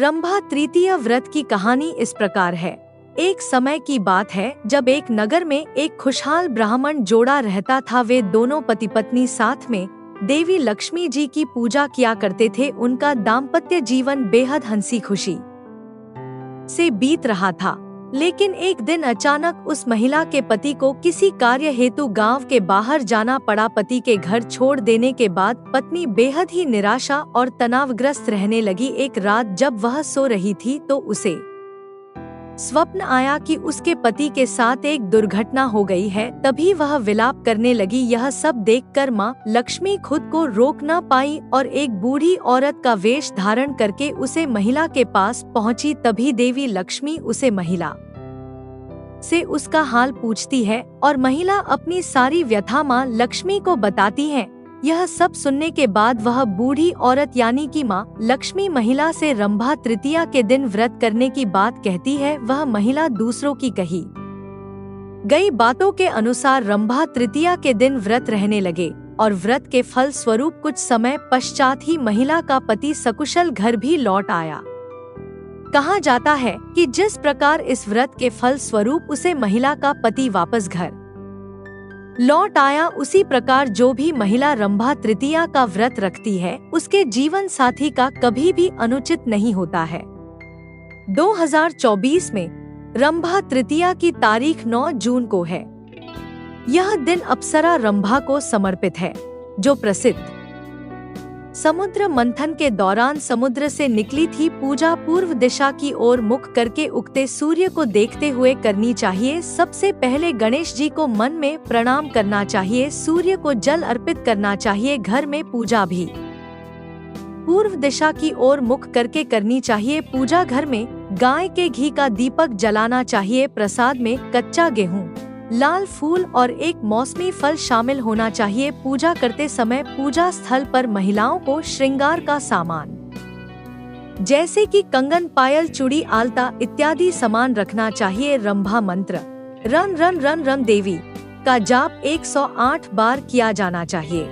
रंभा तृतीया व्रत की कहानी इस प्रकार है। एक समय की बात है जब एक नगर में एक खुशहाल ब्राह्मण जोड़ा रहता था। वे दोनों पति पत्नी साथ में देवी लक्ष्मी जी की पूजा किया करते थे। उनका दाम्पत्य जीवन बेहद हंसी खुशी से बीत रहा था। लेकिन एक दिन अचानक उस महिला के पति को किसी कार्य हेतु गांव के बाहर जाना पड़ा। पति के घर छोड़ देने के बाद पत्नी बेहद ही निराशा और तनावग्रस्त रहने लगी। एक रात जब वह सो रही थी तो उसे स्वप्न आया कि उसके पति के साथ एक दुर्घटना हो गई है। तभी वह विलाप करने लगी। यह सब देखकर माँ लक्ष्मी खुद को रोक न पाई और एक बूढ़ी औरत का वेश धारण करके उसे महिला के पास पहुंची। तभी देवी लक्ष्मी उसे महिला से उसका हाल पूछती है और महिला अपनी सारी व्यथा माँ लक्ष्मी को बताती है। यह सब सुनने के बाद वह बूढ़ी औरत यानी कि माँ लक्ष्मी महिला से रंभा तृतीया के दिन व्रत करने की बात कहती है। वह महिला दूसरों की कही गई बातों के अनुसार रंभा तृतीया के दिन व्रत रहने लगे और व्रत के फल स्वरूप कुछ समय पश्चात ही महिला का पति सकुशल घर भी लौट आया। कहा जाता है कि जिस प्रकार इस व्रत के फल स्वरूप उसे महिला का पति वापस घर लौट आया, उसी प्रकार जो भी महिला रंभा तृतीया का व्रत रखती है उसके जीवन साथी का कभी भी अनुचित नहीं होता है। 2024 में रंभा तृतीया की तारीख 9 जून को है। यह दिन अप्सरा रंभा को समर्पित है, जो प्रसिद्ध समुद्र मंथन के दौरान समुद्र से निकली थी। पूजा पूर्व दिशा की ओर मुख करके उगते सूर्य को देखते हुए करनी चाहिए। सबसे पहले गणेश जी को मन में प्रणाम करना चाहिए। सूर्य को जल अर्पित करना चाहिए। घर में पूजा भी पूर्व दिशा की ओर मुख करके करनी चाहिए। पूजा घर में गाय के घी का दीपक जलाना चाहिए। प्रसाद में कच्चा गेहूं, लाल फूल और एक मौसमी फल शामिल होना चाहिए। पूजा करते समय पूजा स्थल पर महिलाओं को श्रृंगार का सामान जैसे कि कंगन, पायल, चूड़ी, आलता इत्यादि सामान रखना चाहिए। रंभा मंत्र रन रन रन रन देवी का जाप 108 बार किया जाना चाहिए।